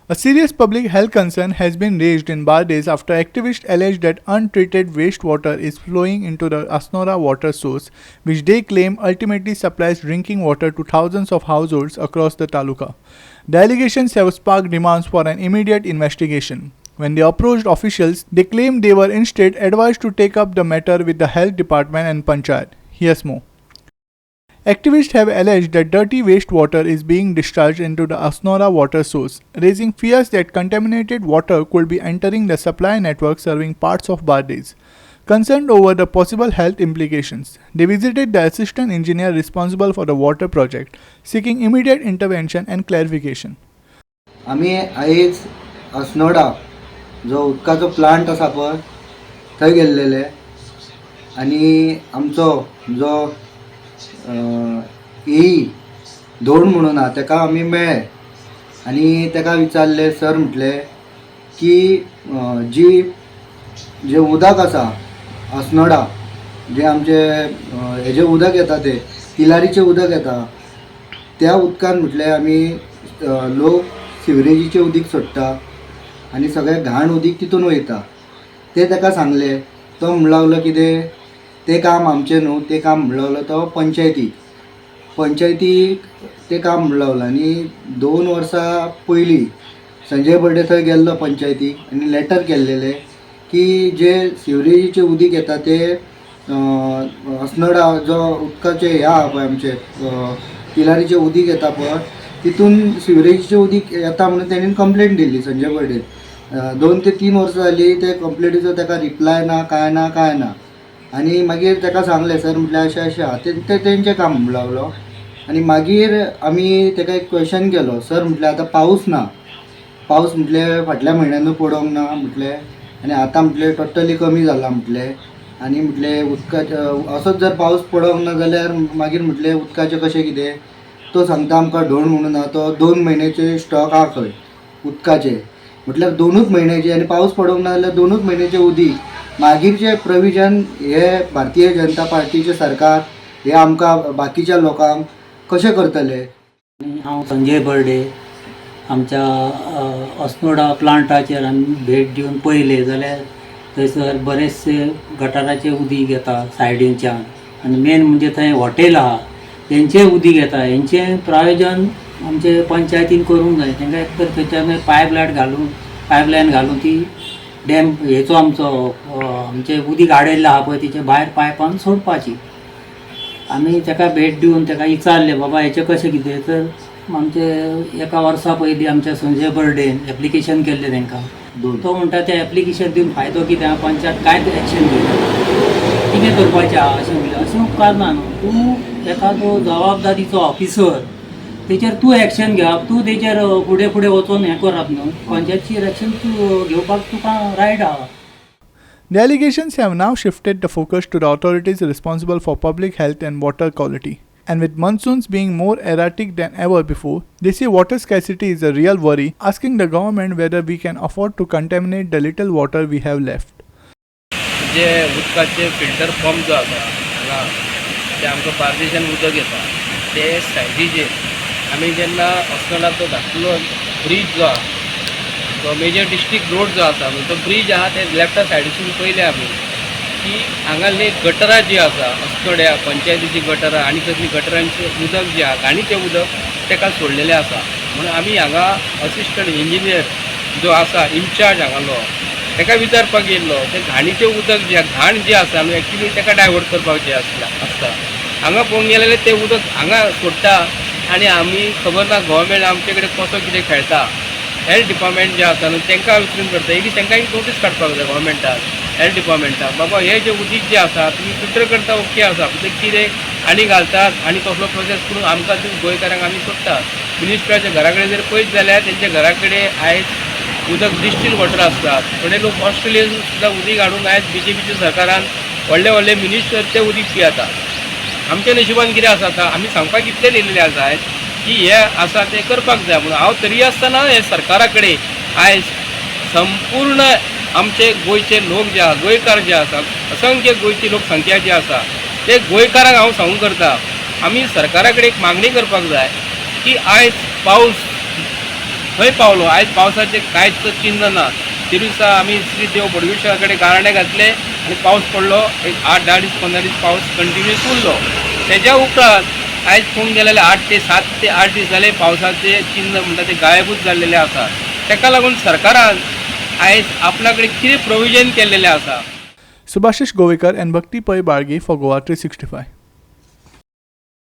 A serious public health concern has been raised in Bardez after activists allege that untreated wastewater is flowing into the Asnora water source, which they claim ultimately supplies drinking water to thousands of households across the taluka. The allegations have sparked demands for an immediate investigation. When they approached officials, they claimed they were instead advised to take up the matter with the health department and panchayat. Here's more. Activists have alleged that dirty wastewater is being discharged into the Asnora water source, raising fears that contaminated water could be entering the supply network serving parts of Bardez. Concerned over the possible health implications, they visited the assistant engineer responsible for the water project, seeking immediate intervention and clarification. आम्ही आयज अस्नोडा जो उदकाचो plant आसा पळय थंय गेल्लेले आनी आमचो जो धोंड म्हणून आहा ताका आमी मेळ्ळे आनी ताका विचारले. सर म्हटले की जे उदक आसा अस्नोडा जे आमचे हेजे उदक येता ते तिलारीचे उदक येता त्या उदकान म्हटले आमी लोक सिवरेजीचे उदीक सोडटा आनी सगळें घाण उदीक तितून वयता ते ताका सांगले. तो म्हणूंक लागलो कितें ते काम आमचें न्हू, ते काम म्हणूंक लागलो तो पंचायतीक ते काम म्हणूंक लागलो. आनी 2 वर्सां पयलीं संजय बर्डे थंय गेल्लो पंचायतीक आनी लेटर केल्लेले की जे सिवरेजीचे उदीक येता ते अस्नोडा जो उदकाचे हे आहा पळय आमचे तिलारीचे उदीक येता पळय तितून सिवरेजीचे उदीक येता म्हणून तेणेन कंप्लेंट दिल्ली संजय बर्डे. 2 ते 3 वर्सां जालीं ते कंप्लेंटीचो ताका रिप्लाय ना कांय ना आनी मागीर ताका सांगलें. सर म्हटल्यार अशें आहा ते तेंचें काम म्हणूंक लागलो. आनी मागीर आमी ताका एक क्वेश्चन केलो. सर म्हटल्यार आतां पावस ना, पावस म्हटले फाटल्या म्हयन्यानूय पडोंक ना म्हटले आनी आतां म्हटले टोटली कमी जाला म्हटले आनी म्हटले उदकाचे असोच जर पावस पडोंक ना जाल्यार मागीर म्हटले उदकाचें कशें कितें. तो सांगता आमकां धोंड म्हणून आहा तो 2 म्हयन्याचे स्टॉक आहा खंय उदकाचे म्हटल्यार 2च म्हयन्याचे आनी पावस पडोंक ना जाल्यार 2च म्हयन्याचे उदीक मागीरचे प्रोविजन हे भारतीय जनता पार्टीचे सरकार हे आमकां बाकीच्या लोकांक कशें करतले. हांव संजय बर्डे आमच्या अस्नोडा प्लांटाचेर आमी भेट दिवन पळयले जाल्यार थंयसर बरेचशे गटाराचे उदीक येता सायडींच्यान आनी मेन म्हणजे थंय हॉटेल आहा तेंचें उदीक येता. हेंचें प्रायोजन आमचे पंचायतीन करूंक जाय. तांकां एक तर थंयच्यान पायपलायन घालून ती डॅम हेचो आमचें उदीक आडयल्लें आहा पळय तिचे भायर पायपान सोडपाची. आमी ताका भेट दिवन ताका विचारलें बाबा हेचें कशें कितें. तर आमचे 1 वर्सा पयलीं आमच्या संजय बर्डेन एप्लिकेशन केल्लें तांकां. तो म्हणटा तें एप्लिकेशन दिवन फायदो कितें आहा, पंचायत कांयच एक्शन घेयना, कितें करपाचें आहा अशें म्हणलें. अशें उपकारना न्हू, तूं एखादो जबाबदारीचो ऑफिसर तेचेर तूं एक्शन घेवप, तूं तेचेर फुडें वचून हें करप न्हू. पंचायतीचेर एक्शन तूं घेवपाक तुका रायट आहा. The allegations have now shifted the focus to the authorities responsible for public health and water quality. And with monsoons being more erratic than ever before, they say water scarcity is a real worry, asking the government whether we can afford to contaminate the little water we have left. जे उदकाचे filter pump जो आसा हांगा ते आमकां बार्देशान उदक येता ते सायडीचेर आमी जेन्ना अस्नोडा तो धाकलो ब्रीज जो आहा तो मेजर डिस्ट्रिक्ट रोड जो आसा तो ब्रीज आहा ते लेफ्टा सायडीसून पयले आमी की हांगासली गटरां जी आसा अस्नोड्या पंचायतीची गटरां आनी कसली गटरांचें उदक जें आहा घाणीचें उदक ताका सोडलेलें आसा. म्हणून आमी हांगा असिस्टंट इंजिनियर जो आसा इन्चार्ज हांगालो ताका विचारपाक येयल्लो ते घाणीचें उदक जें घाण जें आसा आमी एक्चुली ताका डायवर्ट करपाक जें आसता हांगा पळोवंक गेलें जाल्यार तें उदक हांगा सोडटा आनी आमी खबर ना गव्हर्मेंट आमचे कडेन कसो कितें खेळटा. हेल्थ डिपार्टमेंट जे आसा न्हू तांकां विचारून करता एक तांकां एक नोटीस काडपाक जाय गव्हर्मेंटाक हेल्थ डिपार्टमेंटाक बाबा हे जे उदीक जे आसा तुमी फिल्टर करता ओके आसा पूण कितें आनी घालतात आनी कसलो प्रोसेस करून आमकां तुम्ही गोंयकारांक आमी सोडटा. मिनिस्टराच्या घरा कडेन जर पळयत जाल्यार तेंच्या घरा कडेन आयज उदक डिस्टील वॉटर आसतात. थोडे लोक ऑस्ट्रेलियन सुद्दां उदीक हाडून आयज BJPच्या सरकारान व्हडले मिनिस्टर ते उदीक पियेता. आमच्या नशिबान कितें आसा आतां आमी सांगपाक इतलें दिल्लें आसा आयज की हे आसा तें करपाक जाय म्हणून हांव तरी आसतना हे सरकारा कडेन आयज संपूर्ण आमचे गोंयचे लोक जे आसा गोंयकार जे आसा असंख्य गोंयची लोकसंख्या जी आसा ते गोंयकारांक हांव सांगूंक करता आमी सरकारा कडेन एक मागणी करपाक जाय की आयज पावस थंय पावलो. आयज पावसाचें कांयच चिन्ह ना. दिसा आमी श्री देव बोडगेश्वरा कडेन गाराणे घातले आनी पावस पडलो. एक 8-10 दीस 15 दीस पावस कंटिन्यूस उरलो. तेज्या उपरांत आयज पळोवंक गेले जाल्यार 7 ते 8 दीस जाले पावसाचे चिन्ह म्हणटा ते गायबूच जाल्लेले आसा. तेका लागून सरकारान आयज आपल्या कडेन कितें प्रोविजन केल्लेलें आसा. Subhashish Govekar and Bhakti Pai Bargi for Goa 365.